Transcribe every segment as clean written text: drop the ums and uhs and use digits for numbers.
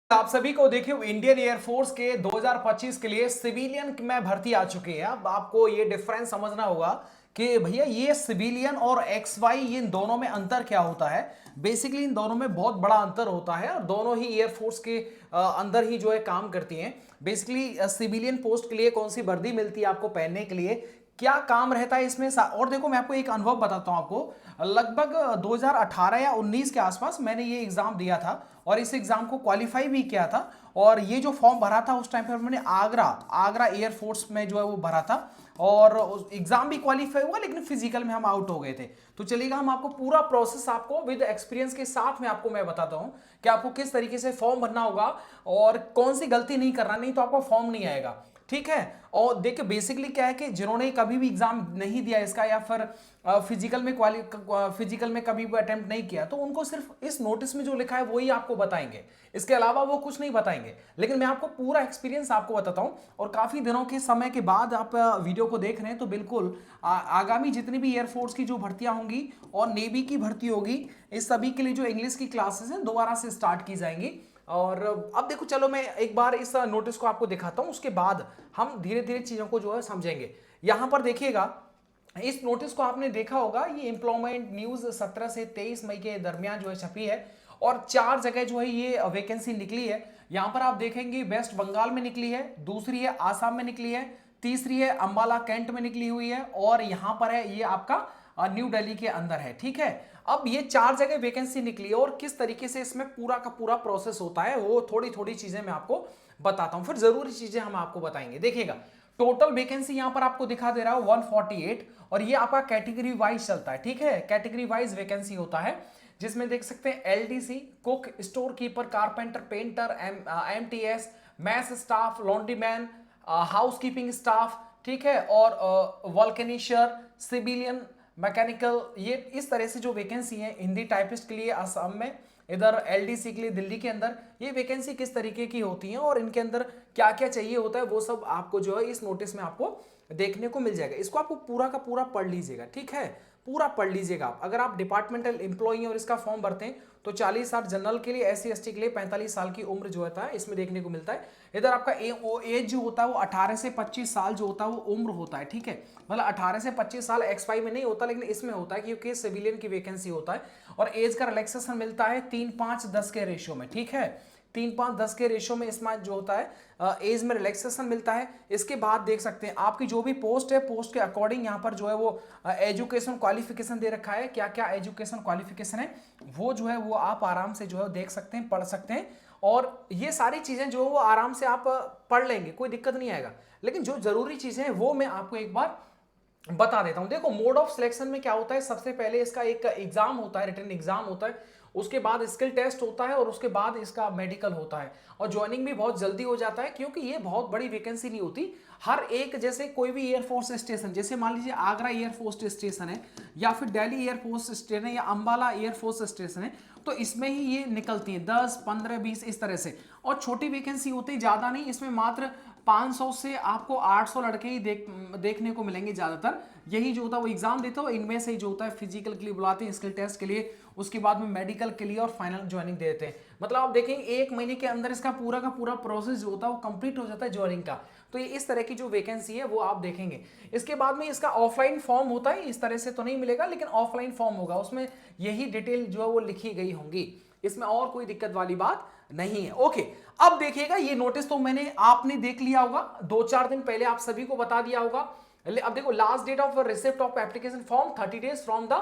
आप सभी को देखिए इंडियन एयरफोर्स के 2025 के लिए सिविलियन में भर्ती आ चुकी है। अब आपको ये डिफरेंस समझना होगा कि भैया ये सिविलियन और एक्स वाई इन दोनों में अंतर क्या होता है। बेसिकली इन दोनों में बहुत बड़ा अंतर होता है और दोनों ही एयरफोर्स के अंदर ही जो है काम करती हैं। बेसिकली सिविलियन पोस्ट के लिए कौन सी वर्दी मिलती है आपको पहनने के लिए, क्या काम रहता है इसमें। और देखो मैं आपको एक अनुभव बताता हूं। आपको लगभग 2018 या 19 के आसपास मैंने ये एग्जाम दिया था और इस एग्जाम को क्वालिफाई भी किया था। और ये जो फॉर्म भरा था उस टाइम पर मैंने आगरा एयरफोर्स में जो है वो भरा था और एग्जाम भी क्वालिफाई हुआ, लेकिन फिजिकल में हम आउट हो गए थे। तो चलिएगा हम आपको पूरा प्रोसेस आपको विद एक्सपीरियंस के साथ में आपको मैं बताता हूं कि आपको किस तरीके से फॉर्म भरना होगा और कौन सी गलती नहीं करना, नहीं तो आपको फॉर्म नहीं आएगा। ठीक है। और देखिए बेसिकली क्या है कि जिन्होंने कभी भी एग्जाम नहीं दिया इसका या फिर फिजिकल में कभी भी अटेम्प्ट नहीं किया, तो उनको सिर्फ इस नोटिस में जो लिखा है वही आपको बताएंगे, इसके अलावा वो कुछ नहीं बताएंगे। लेकिन मैं आपको पूरा एक्सपीरियंस आपको बताता हूं और काफी दिनों के समय के बाद आप वीडियो को देख रहे हैं, तो बिल्कुल आगामी जितनी भी एयरफोर्स की जो भर्तियां होंगी और नेवी की भर्ती होगी, इस सभी के लिए जो इंग्लिश की क्लासेस हैं दोबारा से स्टार्ट की जाएंगी। और अब देखो चलो मैं एक बार इस नोटिस को आपको दिखाता हूं, उसके बाद हम धीरे धीरे चीजों को जो है समझेंगे। यहां पर देखिएगा, इस नोटिस को आपने देखा होगा, ये एम्प्लॉयमेंट न्यूज 17 से 23 मई के दरमियान जो है छपी है और 4 जगह जो है ये वैकेंसी निकली है। यहां पर आप देखेंगे वेस्ट बंगाल में निकली है, दूसरी है आसाम में निकली है, तीसरी है अंबाला कैंट में निकली हुई है और यहां पर है ये आपका न्यू दिल्ली के अंदर है। ठीक है। अब ये 4 जगह वैकेंसी निकली है और किस तरीके से इसमें पूरा का पूरा प्रोसेस होता है वो थोड़ी थोड़ी चीजें मैं आपको बताता हूं, फिर जरूरी चीजें हम आपको बताएंगे। देखिएगा टोटल वैकेंसी यहां पर आपको दिखा दे रहा है 148 और ये आपका कैटेगरी वाइज चलता है। ठीक है। कैटेगरी वाइज वैकेंसी होता है जिसमें देख सकते हैं LDC, cook, store keeper, carpenter, painter, MTS, mess staff, laundryman, housekeeping staff, ठीक है, और वॉल्केनिशियर, सिविलियन, मैकेनिकल, ये इस तरह से जो वैकेंसी है। हिंदी टाइपिस्ट के लिए असम में, इधर एलडीसी के लिए दिल्ली के अंदर, ये वैकेंसी किस तरीके की होती है और इनके अंदर क्या क्या चाहिए होता है वो सब आपको जो है इस नोटिस में आपको देखने को मिल जाएगा। इसको आपको पूरा का पूरा पढ़ लीजिएगा। ठीक है। पूरा पढ़ लीजिएगा आप। अगर आप डिपार्टमेंटल एम्प्लॉई हैं और इसका फॉर्म भरते हैं तो 40 साल जनरल के लिए, एससी एसटी के लिए 45 साल की उम्र जो होता है इसमें देखने को मिलता है। इधर आपका एज जो होता है वो 18 से 25 साल जो होता है वो उम्र होता है। ठीक है। मतलब 18 से 25 साल एक्स वाई में नहीं होता, लेकिन इसमें होता है क्योंकि सिविलियन की वैकेंसी होता है और एज का रिलैक्सेशन मिलता है 3-5-10 के रेशियो में। ठीक है। 3-5-10 के रेशियो में इसमें जो होता है एज में रिलैक्सेशन मिलता है। इसके बाद देख सकते हैं आपकी जो भी पोस्ट है, पोस्ट के अकॉर्डिंग यहाँ पर जो है वो एजुकेशन क्वालिफिकेशन दे रखा है। क्या क्या एजुकेशन क्वालिफिकेशन है वो जो है वो आप आराम से जो है देख सकते हैं, पढ़ सकते हैं और ये सारी चीजें जो वो आराम से आप पढ़ लेंगे, कोई दिक्कत नहीं आएगा। लेकिन जो जरूरी चीजें हैं वो मैं आपको एक बार बता देता हूं। देखो मोड ऑफ सिलेक्शन में क्या होता है, सबसे पहले इसका एक एग्जाम होता है, रिटन एग्जाम होता है, उसके बाद स्किल टेस्ट होता है और उसके बाद इसका मेडिकल होता है और ज्वाइनिंग भी बहुत जल्दी हो जाता है क्योंकि ये बहुत बड़ी वैकेंसी नहीं होती। हर एक जैसे कोई भी एयरफोर्स स्टेशन, जैसे मान लीजिए आगरा एयरफोर्स स्टेशन है या फिर दिल्ली एयरफोर्स स्टेशन है या अंबाला एयरफोर्स स्टेशन है, तो इसमें ही ये निकलती है 10, 15, 20 इस तरह से। और छोटी वैकेंसी होती है, ज्यादा नहीं, इसमें मात्र 500 से आपको 800 लड़के ही देखने को मिलेंगे ज्यादातर। यही जो होता है वो एग्जाम देते हो, इनमें से ही जो होता है फिजिकल के लिए बुलाते हैं, स्किल टेस्ट के लिए, उसके बाद में मेडिकल के लिए और फाइनल ज्वाइनिंग देते हैं। मतलब आप देखेंगे 1 महीने के अंदर इसका पूरा का पूरा प्रोसेस जो होता है वो कंप्लीट हो जाता है ज्वाइनिंग का। तो ये इस तरह की जो वैकेंसी है वो आप देखेंगे। इसके बाद में इसका ऑफलाइन फॉर्म होता है, इस तरह से तो नहीं मिलेगा, लेकिन ऑफलाइन फॉर्म होगा, उसमें यही डिटेल जो है वो लिखी गई होंगी, इसमें और कोई दिक्कत वाली बात नहीं है। ओके। अब देखिएगा ये नोटिस तो आपने देख लिया होगा, 2-4 दिन पहले आप सभी को बता दिया होगा। अब देखो last date of receipt of application form 30 days from the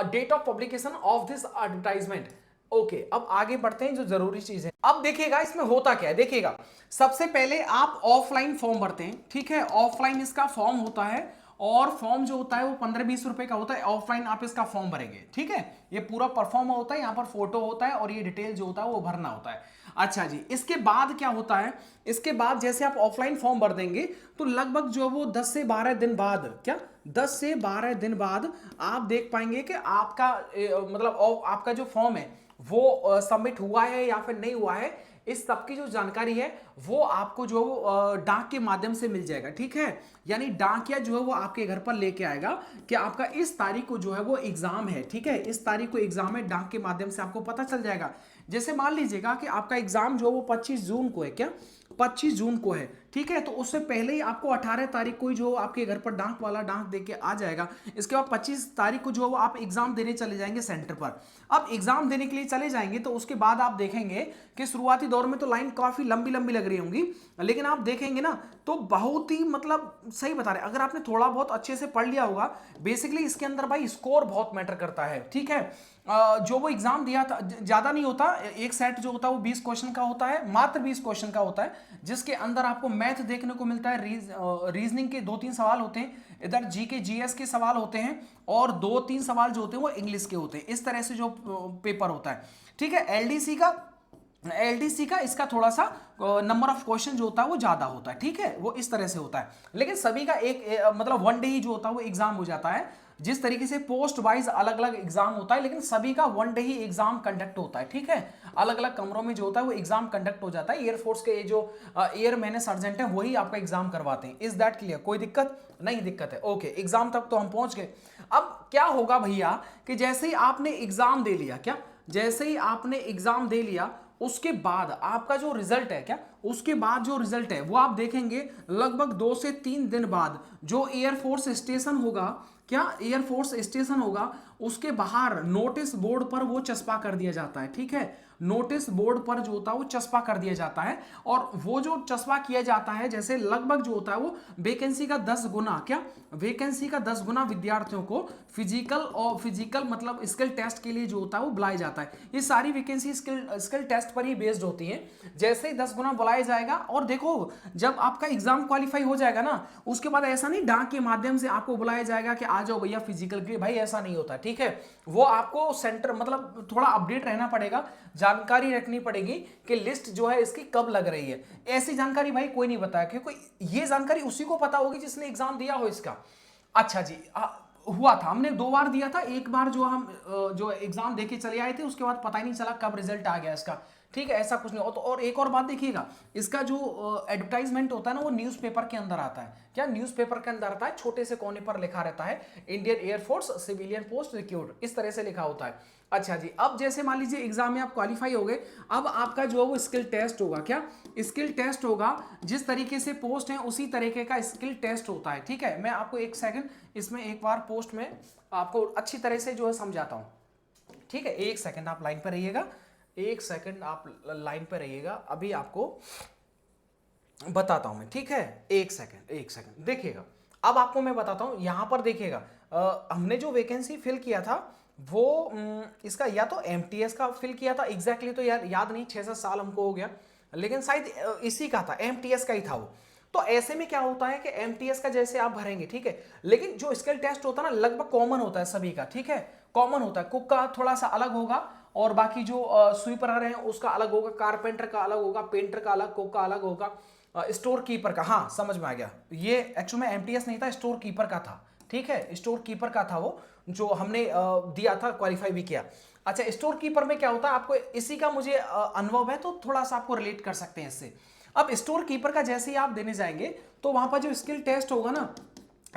date of publication of this advertisement. Okay. अब आगे बढ़ते हैं जो जरूरी चीज है। अब देखिएगा इसमें होता क्या है। देखिएगा सबसे पहले आप ऑफलाइन फॉर्म भरते हैं। ठीक है। ऑफलाइन इसका फॉर्म होता है और फॉर्म जो होता है वो 15-20 रुपए का होता है। ऑफलाइन आप इसका फॉर्म भरेंगे। ठीक है। ये पूरा परफॉर्म होता है, यहाँ पर फोटो होता है और ये डिटेल जो होता है वो भरना होता है। अच्छा जी। इसके बाद क्या होता है, इसके बाद जैसे आप ऑफलाइन फॉर्म भर देंगे तो लगभग जो वो 10 से 12 दिन बाद, क्या 10 से 12 दिन बाद आप देख पाएंगे कि आपका मतलब आपका जो फॉर्म है वो सबमिट हुआ है या फिर नहीं हुआ है। इस सब की जो जानकारी है वो आपको जो डाक के माध्यम से मिल जाएगा। ठीक है। यानी डाकिया जो है वो आपके घर पर लेके आएगा कि आपका इस तारीख को जो है वो एग्जाम है। ठीक है। इस तारीख को एग्जाम है, डाक के माध्यम से आपको पता चल जाएगा जैसे मान लीजिएगा कि आपका एग्जाम जो है वो 25 जून को है, क्या 25 जून को है, ठीक है, तो उससे पहले ही आपको 18 तारीख को जो आपके घर पर डाक वाला डाक देके आ जाएगा। इसके बाद 25 तारीख को जो है वो आप एग्जाम देने चले जाएंगे सेंटर पर। अब एग्जाम देने के लिए चले जाएंगे तो उसके बाद आप देखेंगे कि शुरुआती दौर में तो लाइन काफी लंबी लंबी लग रही होंगी, लेकिन आप देखेंगे ना तो बहुत ही मतलब सही बता रहे, अगर आपने थोड़ा बहुत अच्छे से पढ़ लिया होगा, बेसिकली इसके अंदर भाई स्कोर बहुत मैटर करता है, ठीक है। जो वो एग्जाम दिया था ज्यादा नहीं होता, एक सेट जो होता है वो 20 क्वेश्चन का होता है, मात्र 20 क्वेश्चन का होता है, जिसके अंदर आपको मैथ देखने को मिलता है, रीजनिंग के 2-3 सवाल होते हैं, इधर जी के जीएस के सवाल होते हैं, और 2-3 सवाल जो होते हैं वो इंग्लिश के होते हैं। इस तरह से जो पेपर होता है, ठीक है। एलडीसी का इसका थोड़ा सा नंबर ऑफ क्वेश्चन जो होता है वो ज्यादा होता है, ठीक है, वो इस तरह से होता है। लेकिन सभी का मतलब वन डे ही जो होता है वो एग्जाम हो जाता है। जिस तरीके से पोस्ट वाइज अलग अलग एग्जाम होता है, लेकिन सभी का वन डे ही एग्जाम कंडक्ट होता है, ठीक है। अलग अलग कमरों में जो होता है वो एग्जाम कंडक्ट हो जाता है। एयरफोर्स के जो एयर मैन सर्जेंट है वही आपका एग्जाम करवाते हैं। Is that clear? कोई दिक्कत नहीं? दिक्कत है, ओके। एग्जाम तक तो हम पहुंच गए। अब क्या होगा भैया कि जैसे ही आपने एग्जाम दे लिया, क्या जैसे ही आपने एग्जाम दे लिया उसके बाद आपका जो रिजल्ट है, क्या उसके बाद जो रिजल्ट है वो आप देखेंगे लगभग 2 से 3 दिन बाद जो एयरफोर्स स्टेशन होगा, क्या एयरफोर्स स्टेशन होगा, उसके बाहर नोटिस बोर्ड पर वो चस्पा कर दिया जाता है, ठीक है। नोटिस बोर्ड पर जो होता है वो चस्पा कर दिया जाता है, और वो जो चस्पा किया जाता है जैसे लगभग जो होता है वो वैकेंसी का 10 गुना, क्या वैकेंसी का 10 गुना विद्यार्थियों को फिजिकल मतलब स्किल टेस्ट के लिए जो होता है वो बुलाया जाता है। ये सारी वैकेंसी स्किल टेस्ट पर ही बेस्ड होती है। जैसे ही 10 गुना बुलाया जाएगा, और देखो जब आपका एग्जाम क्वालिफाई हो जाएगा ना, उसके बाद ऐसा नहीं डाक के माध्यम से आपको बुलाया जाएगा कि आ जाओ भैया फिजिकल के लिए, भाई ऐसा नहीं होता, ठीक है। वो आपको सेंटर मतलब थोड़ा अपडेट रहना पड़ेगा, जानकारी रखनी पड़ेगी कि लिस्ट जो है इसकी कब लग रही है। ऐसी जानकारी भाई कोई नहीं बताया, क्योंकि ये जानकारी उसी को पता होगी जिसने एग्जाम दिया हो इसका। अच्छा जी, हुआ था, हमने 2 बार दिया था। एक बार जो हम जो एग्जाम देके चले आए थे, उसके बाद पता ही नहीं चला कब रिजल्ट आ गया इसका, ठीक है। ऐसा कुछ नहीं हो तो। और एक और बात देखिएगा, इसका जो एडवर्टाइजमेंट होता है ना वो न्यूज़पेपर के अंदर आता है, क्या न्यूज़पेपर के अंदर आता है, छोटे से कोने पर लिखा रहता है Indian air force civilian post recruit, इस तरह से लिखा होता है। अच्छा जी, अब जैसे मान लीजिए एग्जाम में आप क्वालिफाई हो गए, अब आपका जो है वो स्किल टेस्ट होगा, क्या स्किल टेस्ट होगा। जिस तरीके से पोस्ट है उसी तरीके का स्किल टेस्ट होता है, ठीक है। मैं आपको एक सेकंड इसमें एक बार पोस्ट में आपको अच्छी तरह से जो है समझाता हूं, ठीक है। एक सेकंड आप लाइन पर रहिएगा, एक सेकंड आप लाइन पर रहिएगा, अभी आपको बताता हूं मैं, ठीक है। एक सेकंड देखिएगा, अब आपको मैं बताता हूं। यहां पर देखिएगा, हमने जो वैकेंसी फिल किया था वो इसका या तो एमटीएस का फिल किया था, एग्जैक्टली तो यार याद नहीं, 6-7 साल हमको हो गया, लेकिन शायद इसी का था, एमटीएस का ही था वो। तो ऐसे में क्या होता है कि एमटीएस का जैसे आप भरेंगे, ठीक है, लेकिन जो स्किल टेस्ट होता है ना लगभग कॉमन होता है सभी का, ठीक है, कॉमन होता है। कुक का थोड़ा सा अलग होगा, और बाकी जो स्वीपर है उसका अलग होगा, कारपेंटर का अलग होगा, पेंटर का अलग, कुक का अलग होगा, स्टोर कीपर का, हाँ समझ में आ गया। ये एक्चुअली में एमटीएस नहीं था, स्टोर कीपर का था, ठीक है, स्टोर कीपर का था वो जो हमने दिया था, क्वालिफाई भी किया। अच्छा, स्टोर कीपर में क्या होता है, आपको इसी का मुझे अनुभव है तो थोड़ा सा आपको रिलेट कर सकते हैं इससे। अब स्टोर कीपर का जैसे ही आप देने जाएंगे तो वहां पर जो स्किल टेस्ट होगा ना,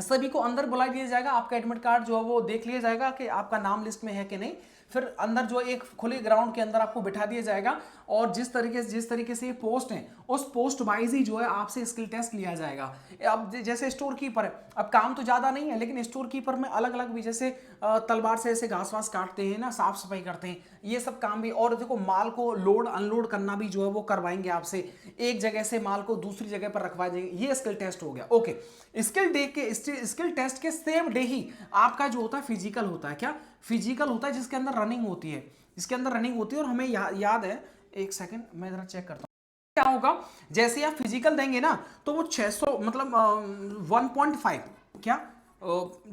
सभी को अंदर बुला दिया जाएगा, आपका एडमिट कार्ड जो है वो देख लिया जाएगा कि आपका नाम लिस्ट में है कि नहीं। फिर अंदर जो एक खुले ग्राउंड के अंदर आपको बिठा दिया जाएगा, और जिस तरीके से ये पोस्ट है उस पोस्ट वाइज ही जो है आपसे स्किल टेस्ट लिया जाएगा। अब जैसे स्टोर कीपर है, अब काम तो ज़्यादा नहीं है, लेकिन स्टोर कीपर में अलग अलग भी, जैसे तलवार से ऐसे घास वास काटते हैं ना, साफ सफाई करते हैं, ये सब काम भी। और देखो माल को लोड अनलोड करना भी जो है वो करवाएंगे आपसे, एक जगह से माल को दूसरी जगह पर रखवा देंगे, ये स्किल टेस्ट हो गया, ओके। स्किल टेस्ट के सेम डे ही आपका जो होता है फिजिकल होता है, क्या फिजिकल होता है, जिसके अंदर रनिंग होती है, इसके अंदर रनिंग होती है। और हमें याद है, एक सेकंड मैं जरा चेक करता हूँ क्या होगा। जैसे आप फिजिकल देंगे ना तो वो 600 मतलब 1.5 क्या,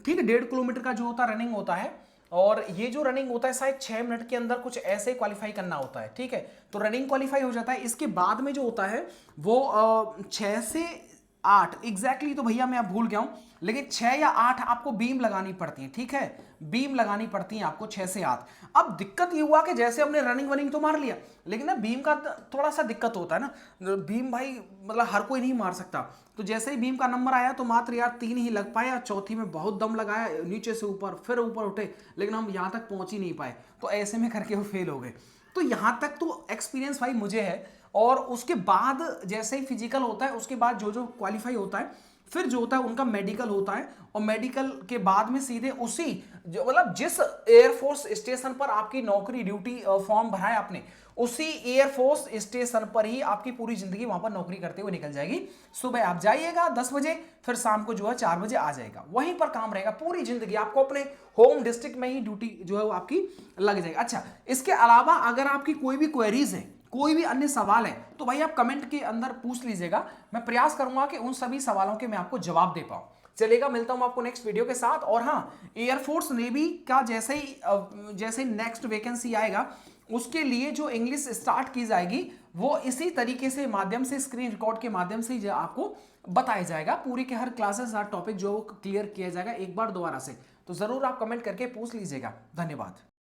ठीक है, 1.5 किलोमीटर का जो होता है रनिंग होता है। और ये जो रनिंग होता है शायद 6 मिनट के अंदर कुछ ऐसे क्वालिफाई करना होता है, ठीक है। तो रनिंग क्वालिफाई हो जाता है। इसके बाद में जो होता है वो 6 से 8 एग्जैक्टली तो भैया मैं अब भूल गया हूं, लेकिन 6 या 8 आपको बीम लगानी पड़ती है, ठीक है, बीम लगानी पड़ती है आपको 6 से 8। अब दिक्कत ये हुआ कि जैसे हमने रनिंग वनिंग तो मार लिया, लेकिन ना बीम का थोड़ा सा दिक्कत होता है ना, बीम भाई मतलब हर कोई नहीं मार सकता। तो जैसे ही बीम का नंबर आया तो मात्र यार 3 ही लग पाया, चौथी में बहुत दम लगाया, नीचे से ऊपर फिर ऊपर उठे, लेकिन हम यहाँ तक पहुंच ही नहीं पाए, तो ऐसे में करके वो फेल हो गए। तो यहां तक तो एक्सपीरियंस भाई मुझे है। और उसके बाद जैसे ही फिजिकल होता है उसके बाद जो जो क्वालिफाई होता है फिर जो होता है उनका मेडिकल होता है, और मेडिकल के बाद में सीधे उसी जो मतलब जिस एयरफोर्स स्टेशन पर आपकी नौकरी ड्यूटी फॉर्म भरा है आपने, उसी एयरफोर्स स्टेशन पर ही आपकी पूरी जिंदगी वहां पर नौकरी करते हुए निकल जाएगी। सुबह आप जाइएगा 10 बजे, फिर शाम को जो है 4 बजे आ जाएगा, वहीं पर काम रहेगा पूरी जिंदगी, आपको अपने होम डिस्ट्रिक्ट में ही ड्यूटी जो है वो आपकी लग जाएगी। अच्छा, इसके अलावा अगर आपकी कोई भी क्वेरीज है, कोई भी अन्य सवाल है, तो भाई आप कमेंट के अंदर पूछ लीजिएगा, मैं प्रयास करूंगा कि उन सभी सवालों के मैं आपको जवाब दे पाऊं। चलेगा, मिलता हूं आपको नेक्स्ट वीडियो के साथ। और हाँ, एयरफोर्स नेवी का जैसे नेक्स्ट वैकेंसी आएगा उसके लिए जो इंग्लिश स्टार्ट की जाएगी वो इसी तरीके से माध्यम से स्क्रीन रिकॉर्ड के माध्यम से जो आपको बताया जाएगा, पूरी के हर क्लासेस हर टॉपिक जो क्लियर किया जाएगा एक बार दोबारा से। तो जरूर आप कमेंट करके पूछ लीजिएगा। धन्यवाद।